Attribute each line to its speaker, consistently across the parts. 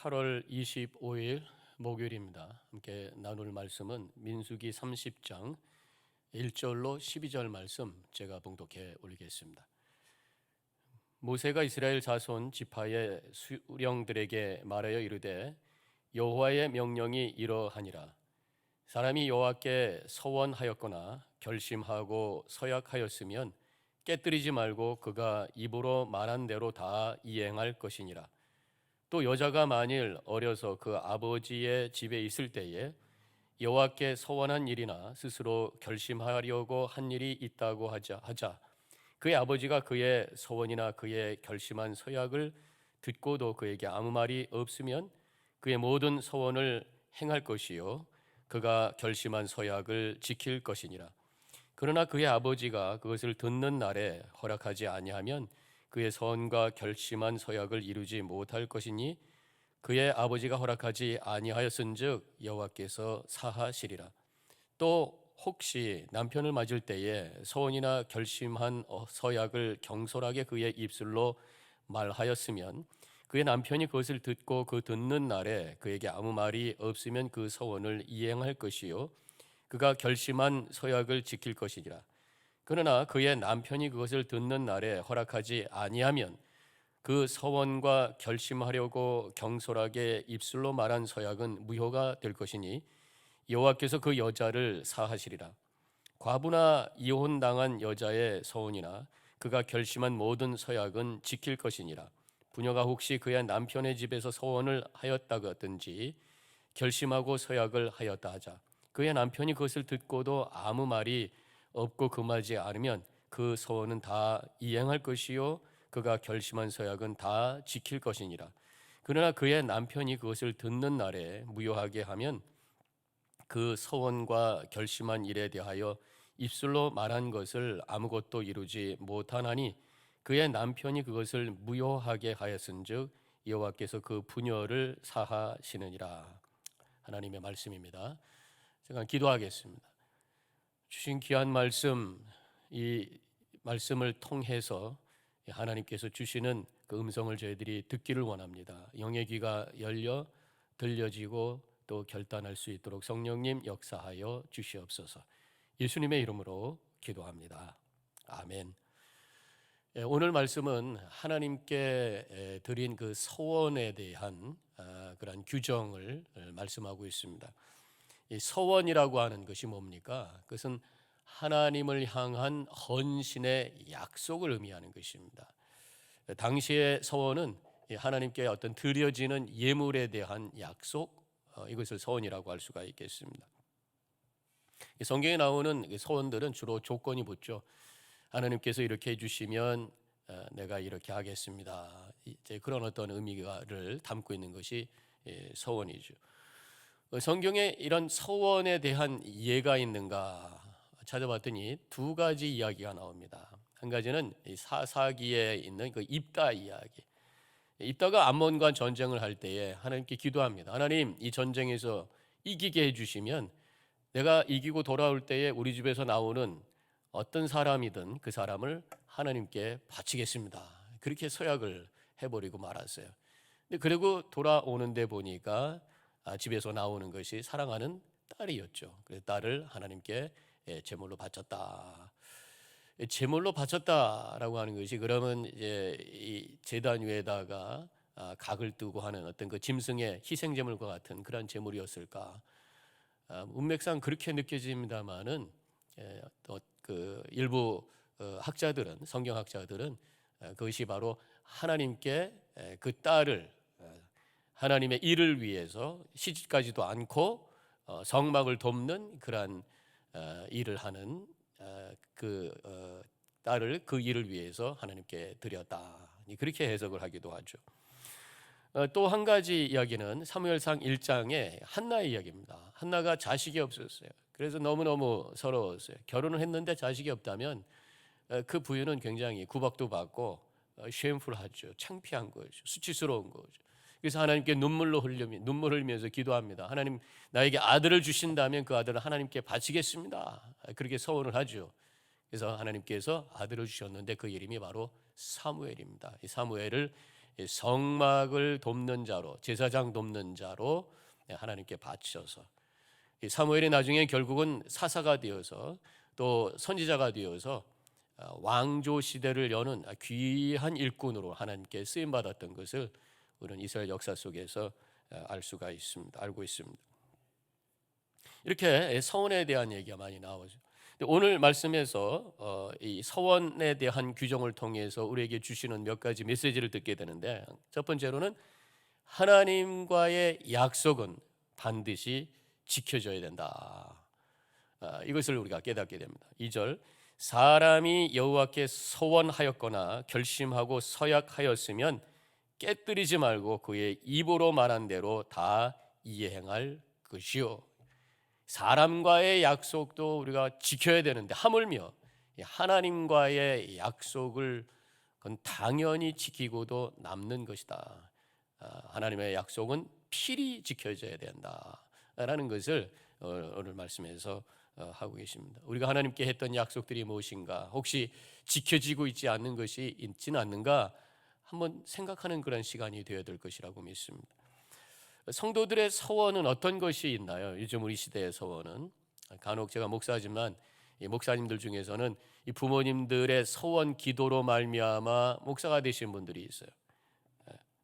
Speaker 1: 8월 25일 목요일입니다. 함께 나눌 말씀은 민수기 30장 1절로 12절 말씀 제가 봉독해 올리겠습니다. 모세가 이스라엘 자손 지파의 수령들에게 말하여 이르되 여호와의 명령이 이러하니라. 사람이 여호와께 서원하였거나 결심하고 서약하였으면 깨뜨리지 말고 그가 입으로 말한 대로 다 이행할 것이니라. 또 여자가 만일 어려서 그 아버지의 집에 있을 때에 여호와께 서원한 일이나 스스로 결심하려고 한 일이 있다고 하자 그의 아버지가 그의 서원이나 그의 결심한 서약을 듣고도 그에게 아무 말이 없으면 그의 모든 서원을 행할 것이요 그가 결심한 서약을 지킬 것이니라. 그러나 그의 아버지가 그것을 듣는 날에 허락하지 아니하면 그의 서원과 결심한 서약을 이루지 못할 것이니 그의 아버지가 허락하지 아니하였은즉 여호와께서 사하시리라. 또 혹시 남편을 맞을 때에 서원이나 결심한 서약을 경솔하게 그의 입술로 말하였으면 그의 남편이 그것을 듣고 그 듣는 날에 그에게 아무 말이 없으면 그 서원을 이행할 것이요 그가 결심한 서약을 지킬 것이니라. 그러나 그의 남편이 그것을 듣는 날에 허락하지 아니하면 그 서원과 결심하려고 경솔하게 입술로 말한 서약은 무효가 될 것이니 여호와께서 그 여자를 사하시리라. 과부나 이혼당한 여자의 서원이나 그가 결심한 모든 서약은 지킬 것이니라. 부녀가 혹시 그의 남편의 집에서 서원을 하였다든지 결심하고 서약을 하였다 하자 그의 남편이 그것을 듣고도 아무 말이 없고 금하지 않으면 그 서원은 다 이행할 것이요 그가 결심한 서약은 다 지킬 것이니라. 그러나 그의 남편이 그것을 듣는 날에 무효하게 하면 그 서원과 결심한 일에 대하여 입술로 말한 것을 아무것도 이루지 못하나니 그의 남편이 그것을 무효하게 하였은즉 여호와께서 그 부녀를 사하시느니라. 하나님의 말씀입니다. 제가 기도하겠습니다. 주신 귀한 말씀, 이 말씀을 통해서 하나님께서 주시는 그 음성을 저희들이 듣기를 원합니다. 영의 귀가 열려 들려지고 또 결단할 수 있도록 성령님 역사하여 주시옵소서. 예수님의 이름으로 기도합니다. 아멘. 오늘 말씀은 하나님께 드린 그 서원에 대한 그런 규정을 말씀하고 있습니다. 이 서원이라고 하는 것이 뭡니까? 그것은 하나님을 향한 헌신의 약속을 의미하는 것입니다. 당시의 서원은 하나님께 어떤 드려지는 예물에 대한 약속, 이것을 서원이라고 할 수가 있겠습니다. 성경에 나오는 서원들은 주로 조건이 붙죠. 하나님께서 이렇게 해주시면 내가 이렇게 하겠습니다. 이제 그런 어떤 의미를 담고 있는 것이 서원이죠. 성경에 이런 서원에 대한 예가 있는가 찾아봤더니 두 가지 이야기가 나옵니다. 한 가지는 사사기에 있는 그 입다 이야기. 입다가 암몬과 전쟁을 할 때에 하나님께 기도합니다. 하나님, 이 전쟁에서 이기게 해주시면 내가 이기고 돌아올 때에 우리 집에서 나오는 어떤 사람이든 그 사람을 하나님께 바치겠습니다. 그렇게 서약을 해버리고 말았어요. 그리고 돌아오는데 보니까 집에서 나오는 것이 사랑하는 딸이었죠. 그래서 딸을 하나님께 제물로 바쳤다. 제물로 바쳤다라고 하는 것이 그러면 이제 이 제단 위에다가 각을 뜨고 하는 어떤 그 짐승의 희생 제물과 같은 그런 제물이었을까? 문맥상 그렇게 느껴집니다만은 그 일부 학자들은 성경학자들은 그것이 바로 하나님께 그 딸을 하나님의 일을 위해서 시집가지도 않고 성막을 돕는 그러한 일을 하는 그 딸을 그 일을 위해서 하나님께 드렸다. 그렇게 해석을 하기도 하죠. 또 한 가지 이야기는 사무엘상 1장의 한나의 이야기입니다. 한나가 자식이 없었어요. 그래서 너무너무 서러웠어요. 결혼을 했는데 자식이 없다면 그 부인은 굉장히 구박도 받고 쉐임풀하죠. 창피한 거죠. 수치스러운 거죠. 그래서 하나님께 눈물 흘리면서 기도합니다. 하나님, 나에게 아들을 주신다면 그 아들을 하나님께 바치겠습니다. 그렇게 서원을 하죠. 그래서 하나님께서 아들을 주셨는데 그 이름이 바로 사무엘입니다. 이 사무엘을 성막을 돕는 자로, 제사장 돕는 자로 하나님께 바쳐서, 사무엘이 나중에 결국은 사사가 되어서 또 선지자가 되어서 왕조 시대를 여는 귀한 일꾼으로 하나님께 쓰임 받았던 것을 우리는 이스라엘 역사 속에서 알고 있습니다. 이렇게 서원에 대한 얘기가 많이 나오죠. 오늘 말씀에서 이 서원에 대한 규정을 통해서 우리에게 주시는 몇 가지 메시지를 듣게 되는데, 첫 번째로는 하나님과의 약속은 반드시 지켜져야 된다. 이것을 우리가 깨닫게 됩니다. 2절, 사람이 여호와께 서원하였거나 결심하고 서약하였으면 깨뜨리지 말고 그의 입으로 말한 대로 다 이행할 것이요. 사람과의 약속도 우리가 지켜야 되는데, 하물며 하나님과의 약속을 그건 당연히 지키고도 남는 것이다. 하나님의 약속은 필히 지켜져야 된다라는 것을 오늘 말씀에서 하고 계십니다. 우리가 하나님께 했던 약속들이 무엇인가, 혹시 지켜지고 있지 않는 것이 있지는 않는가 한번 생각하는 그런 시간이 되어야 될 것이라고 믿습니다. 성도들의 서원은 어떤 것이 있나요? 요즘 우리 시대의 서원은, 간혹 제가 목사지만 이 목사님들 중에서는 이 부모님들의 서원 기도로 말미암아 목사가 되신 분들이 있어요.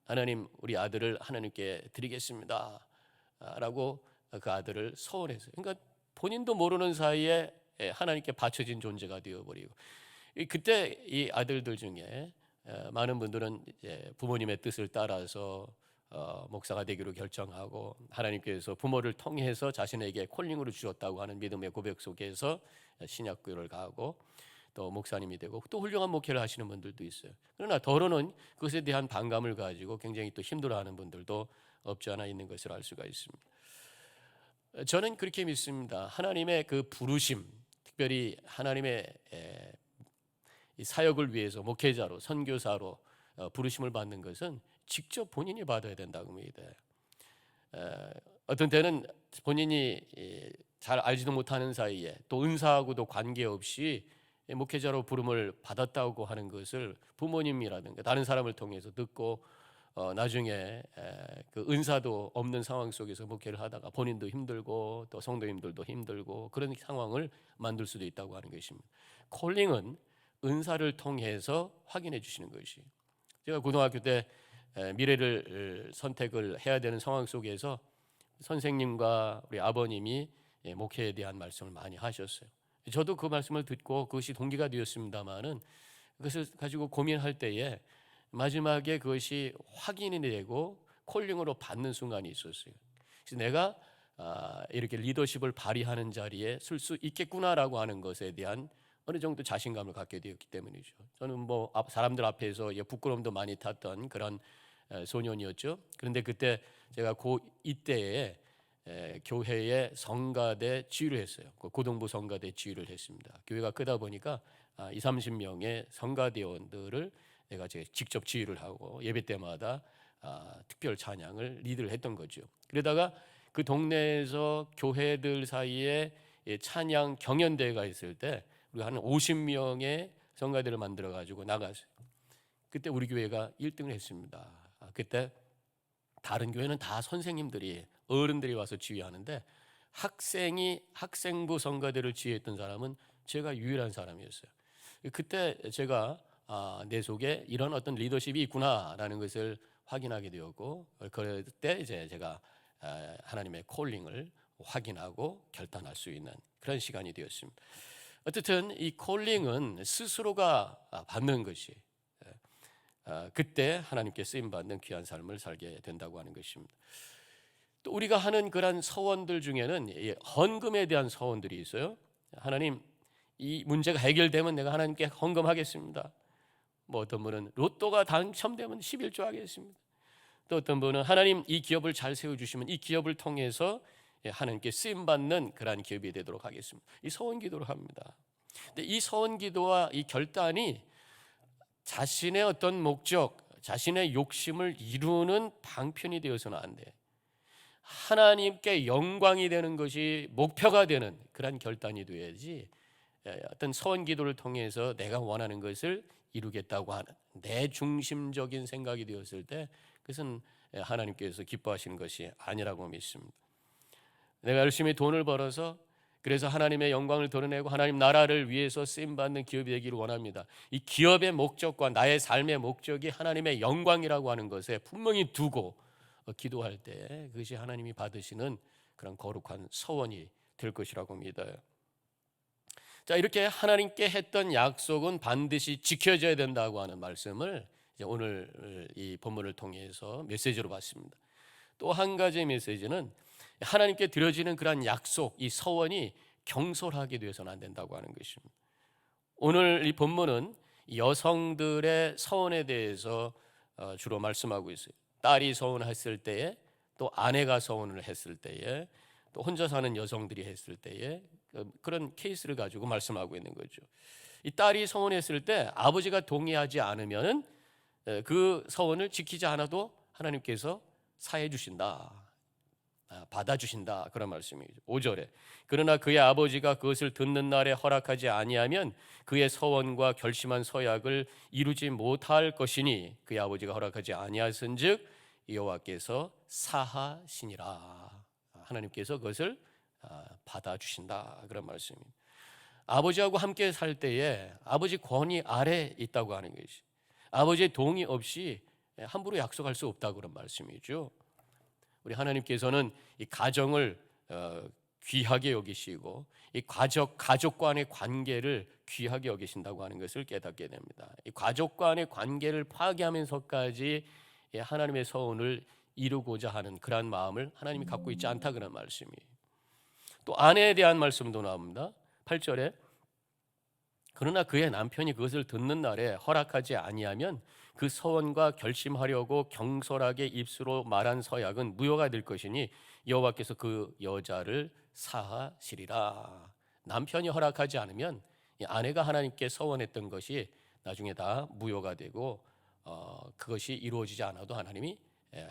Speaker 1: 하나님, 우리 아들을 하나님께 드리겠습니다 라고 그 아들을 서원했어요. 그러니까 본인도 모르는 사이에 하나님께 바쳐진 존재가 되어버리고, 그때 이 아들들 중에 많은 분들은 이제 부모님의 뜻을 따라서 목사가 되기로 결정하고, 하나님께서 부모를 통해서 자신에게 콜링으로 주셨다고 하는 믿음의 고백 속에서 신학교를 가고 또 목사님이 되고 또 훌륭한 목회를 하시는 분들도 있어요. 그러나 더러는 그것에 대한 반감을 가지고 굉장히 또 힘들어하는 분들도 없지 않아 있는 것을 알 수가 있습니다. 저는 그렇게 믿습니다. 하나님의 그 부르심, 특별히 하나님의 이 사역을 위해서 목회자로, 선교사로 부르심을 받는 것은 직접 본인이 받아야 된다고 믿어요. 어떤 때는 본인이 잘 알지도 못하는 사이에 또 은사하고도 관계없이 목회자로 부름을 받았다고 하는 것을 부모님이라든가 다른 사람을 통해서 듣고 나중에 그 은사도 없는 상황 속에서 목회를 하다가 본인도 힘들고 또 성도님들도 힘들고 그런 상황을 만들 수도 있다고 하는 것입니다. 콜링은 은사를 통해서 확인해 주시는 것이, 제가 고등학교 때 미래를 선택을 해야 되는 상황 속에서 선생님과 우리 아버님이 목회에 대한 말씀을 많이 하셨어요. 저도 그 말씀을 듣고 그것이 동기가 되었습니다마는 그것을 가지고 고민할 때에 마지막에 그것이 확인이 되고 콜링으로 받는 순간이 있었어요. 그래서 내가 이렇게 리더십을 발휘하는 자리에 설 수 있겠구나라고 하는 것에 대한 어느 정도 자신감을 갖게 되었기 때문이죠. 저는 뭐 사람들 앞에서 부끄러움도 많이 탔던 그런 소년이었죠. 그런데 그때 제가 이때에 교회의 성가대 지휘를 했어요. 고등부 성가대 지휘를 했습니다. 교회가 크다 보니까 20-30명의 성가대원들을 내가 직접 지휘를 하고 예배 때마다 특별 찬양을 리드를 했던 거죠. 그러다가 그 동네에서 교회들 사이에 찬양 경연대회가 있을 때 우리가 한 50명의 성가대를 만들어 가지고 나갔어요. 그때 우리 교회가 1등을 했습니다. 그때 다른 교회는 다 선생님들이, 어른들이 와서 지휘하는데 학생부 성가대를 지휘했던 사람은 제가 유일한 사람이었어요. 그때 제가 내 속에 이런 어떤 리더십이 있구나라는 것을 확인하게 되었고, 그럴 때 이제 제가 하나님의 콜링을 확인하고 결단할 수 있는 그런 시간이 되었습니다. 어쨌든 이 콜링은 스스로가 받는 것이, 그때 하나님께 쓰임 받는 귀한 삶을 살게 된다고 하는 것입니다. 또 우리가 하는 그런 서원들 중에는 헌금에 대한 서원들이 있어요. 하나님, 이 문제가 해결되면 내가 하나님께 헌금하겠습니다. 뭐 어떤 분은 로또가 당첨되면 11조 하겠습니다. 또 어떤 분은 하나님, 이 기업을 잘 세워주시면 이 기업을 통해서 하나님께 쓰임받는 그러한 기업이 되도록 하겠습니다. 이 서원 기도를 합니다. 근데 이 서원 기도와 이 결단이 자신의 어떤 목적, 자신의 욕심을 이루는 방편이 되어서는 안 돼. 하나님께 영광이 되는 것이 목표가 되는 그런 결단이 되어야지, 어떤 서원 기도를 통해서 내가 원하는 것을 이루겠다고 하는 내 중심적인 생각이 되었을 때 그것은 하나님께서 기뻐하시는 것이 아니라고 믿습니다. 내가 열심히 돈을 벌어서 그래서 하나님의 영광을 드러내고 하나님 나라를 위해서 쓰임받는 기업이 되기를 원합니다. 이 기업의 목적과 나의 삶의 목적이 하나님의 영광이라고 하는 것에 분명히 두고 기도할 때 그것이 하나님이 받으시는 그런 거룩한 서원이 될 것이라고 믿어요. 자, 이렇게 하나님께 했던 약속은 반드시 지켜져야 된다고 하는 말씀을 이제 오늘 이 본문을 통해서 메시지로 봤습니다. 또 한 가지 메시지는 하나님께 드려지는 그러한 약속, 이 서원이 경솔하게 되어서는 안 된다고 하는 것입니다. 오늘 이 본문은 여성들의 서원에 대해서 주로 말씀하고 있어요. 딸이 서원했을 때에, 또 아내가 서원을 했을 때에, 또 혼자 사는 여성들이 했을 때에 그런 케이스를 가지고 말씀하고 있는 거죠. 이 딸이 서원했을 때 아버지가 동의하지 않으면 그 서원을 지키지 않아도 하나님께서 사해 주신다, 받아주신다, 그런 말씀이죠. 5절에 그러나 그의 아버지가 그것을 듣는 날에 허락하지 아니하면 그의 서원과 결심한 서약을 이루지 못할 것이니 그의 아버지가 허락하지 아니하신즉 여호와께서 사하시니라. 하나님께서 그것을 받아주신다, 그런 말씀입니다. 아버지하고 함께 살 때에 아버지 권위 아래 있다고 하는 것이, 아버지의 동의 없이 함부로 약속할 수 없다, 그런 말씀이죠. 우리 하나님께서는 이 가정을 귀하게 여기시고 이 가족 간의 관계를 귀하게 여기신다고 하는 것을 깨닫게 됩니다. 이 가족 간의 관계를 파괴하면서까지 하나님의 서원을 이루고자 하는 그러한 마음을 하나님이 갖고 있지 않다, 그런 말씀이에요. 또 아내에 대한 말씀도 나옵니다. 8절에 그러나 그의 남편이 그것을 듣는 날에 허락하지 아니하면 그 서원과 결심하려고 경솔하게 입술로 말한 서약은 무효가 될 것이니 여호와께서 그 여자를 사하시리라. 남편이 허락하지 않으면 아내가 하나님께 서원했던 것이 나중에 다 무효가 되고 그것이 이루어지지 않아도 하나님이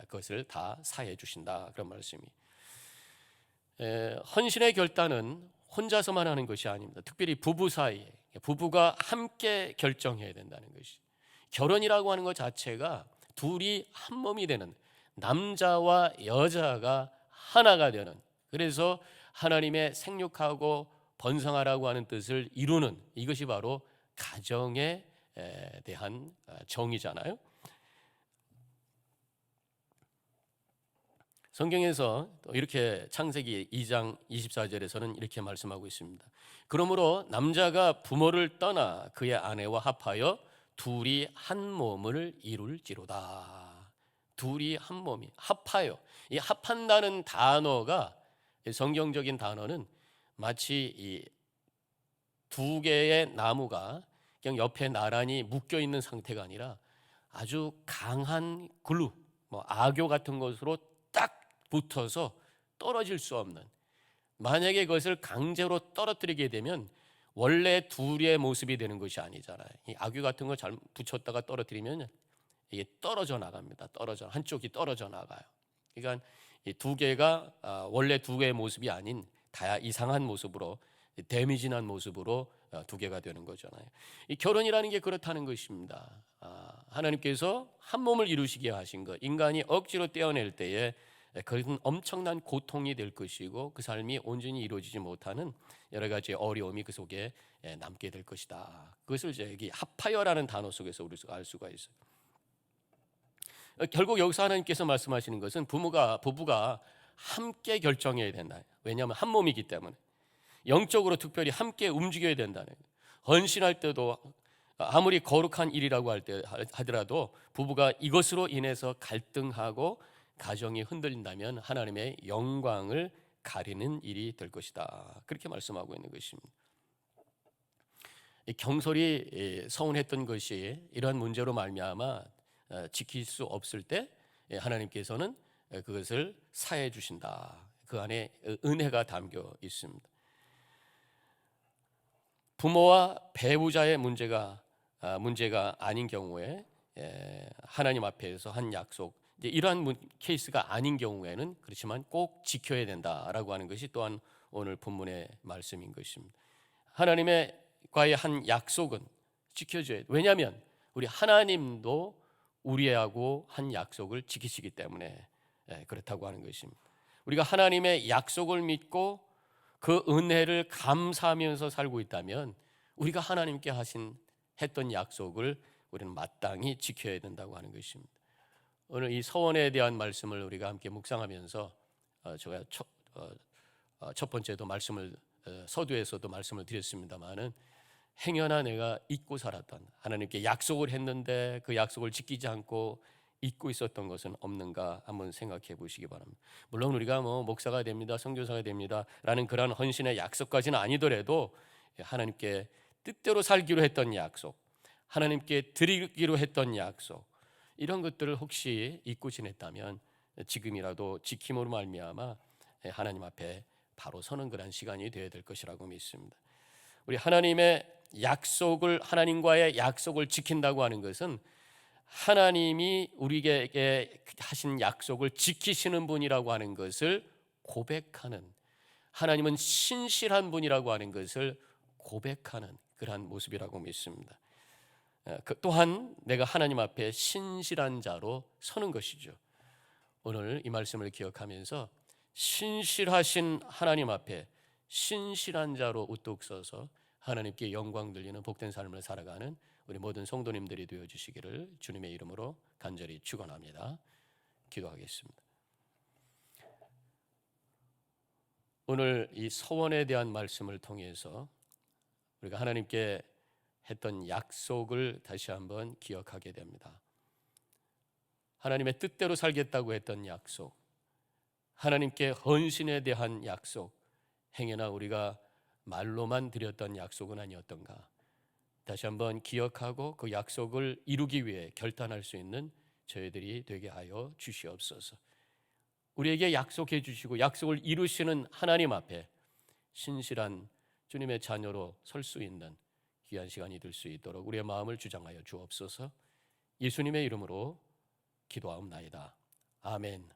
Speaker 1: 그것을 다 사해 주신다, 그런 말씀이. 헌신의 결단은 혼자서만 하는 것이 아닙니다. 특별히 부부 사이에 부부가 함께 결정해야 된다는 것이, 결혼이라고 하는 것 자체가 둘이 한 몸이 되는, 남자와 여자가 하나가 되는, 그래서 하나님의 생육하고 번성하라고 하는 뜻을 이루는, 이것이 바로 가정에 대한 정의잖아요. 성경에서 이렇게 창세기 2장 24절에서는 이렇게 말씀하고 있습니다. 그러므로 남자가 부모를 떠나 그의 아내와 합하여 둘이 한 몸을 이룰지로다. 둘이 한 몸이 합하여, 이 합한다는 단어가, 성경적인 단어는 마치 이 두 개의 나무가 그냥 옆에 나란히 묶여 있는 상태가 아니라 아주 강한 글루, 악교 같은 것으로 딱 붙어서 떨어질 수 없는, 만약에 그것을 강제로 떨어뜨리게 되면 원래 둘의 모습이 되는 것이 아니잖아요. 이 악유 같은 걸 잘 붙였다가 떨어뜨리면 이게 떨어져 나갑니다. 한쪽이 떨어져 나가요. 그러니까 이 두 개가 원래 두 개의 모습이 아닌 다 이상한 모습으로, 데미지난 모습으로 두 개가 되는 거잖아요. 이 결혼이라는 게 그렇다는 것입니다. 하나님께서 한 몸을 이루시게 하신 것, 인간이 억지로 떼어낼 때에 그것은 엄청난 고통이 될 것이고 그 삶이 온전히 이루어지지 못하는 여러 가지 어려움이 그 속에 남게 될 것이다. 그것을 이제 여기 합하여라는 단어 속에서 우리가 알 수가 있어요. 결국 여기서 하나님께서 말씀하시는 것은 부부가 함께 결정해야 된다. 왜냐하면 한 몸이기 때문에 영적으로 특별히 함께 움직여야 된다는 거예요. 헌신할 때도 아무리 거룩한 일이라고 하더라도 부부가 이것으로 인해서 갈등하고 가정이 흔들린다면 하나님의 영광을 가리는 일이 될 것이다, 그렇게 말씀하고 있는 것입니다. 경솔이 서운했던 것이 이러한 문제로 말미암아 지킬 수 없을 때 하나님께서는 그것을 사해 주신다. 그 안에 은혜가 담겨 있습니다. 부모와 배우자의 문제가 아닌 경우에 하나님 앞에서 한 약속, 이러한 케이스가 아닌 경우에는 그렇지만 꼭 지켜야 된다라고 하는 것이 또한 오늘 본문의 말씀인 것입니다. 하나님의 하나님과의 한 약속은 지켜줘야 돼요. 왜냐하면 우리 하나님도 우리하고 한 약속을 지키시기 때문에 그렇다고 하는 것입니다. 우리가 하나님의 약속을 믿고 그 은혜를 감사하면서 살고 있다면 우리가 하나님께 했던 약속을 우리는 마땅히 지켜야 된다고 하는 것입니다. 오늘 이 서원에 대한 말씀을 우리가 함께 묵상하면서 제가 첫 번째도 서두에서도 말씀을 드렸습니다마는 행여나 내가 잊고 살았던, 하나님께 약속을 했는데 그 약속을 지키지 않고 잊고 있었던 것은 없는가 한번 생각해 보시기 바랍니다. 물론 우리가 목사가 됩니다, 선교사가 됩니다 라는 그러한 헌신의 약속까지는 아니더라도 하나님께 뜻대로 살기로 했던 약속, 하나님께 드리기로 했던 약속, 이런 것들을 혹시 잊고 지냈다면 지금이라도 지킴으로 말미암아 하나님 앞에 바로 서는 그런 시간이 되어야 될 것이라고 믿습니다. 우리 하나님과의 약속을 지킨다고 하는 것은 하나님이 우리에게 하신 약속을 지키시는 분이라고 하는 것을 고백하는, 하나님은 신실한 분이라고 하는 것을 고백하는 그러한 모습이라고 믿습니다. 또한 내가 하나님 앞에 신실한 자로 서는 것이죠. 오늘 이 말씀을 기억하면서 신실하신 하나님 앞에 신실한 자로 우뚝 서서 하나님께 영광 돌리는 복된 삶을 살아가는 우리 모든 성도님들이 되어 주시기를 주님의 이름으로 간절히 축원합니다. 기도하겠습니다. 오늘 이 서원에 대한 말씀을 통해서 우리가 하나님께 했던 약속을 다시 한번 기억하게 됩니다. 하나님의 뜻대로 살겠다고 했던 약속, 하나님께 헌신에 대한 약속, 행여나 우리가 말로만 드렸던 약속은 아니었던가 다시 한번 기억하고 그 약속을 이루기 위해 결단할 수 있는 저희들이 되게 하여 주시옵소서. 우리에게 약속해 주시고 약속을 이루시는 하나님 앞에 신실한 주님의 자녀로 설 수 있는 귀한 시간이 될 수 있도록 우리의 마음을 주장하여 주옵소서. 예수님의 이름으로 기도하옵나이다. 아멘.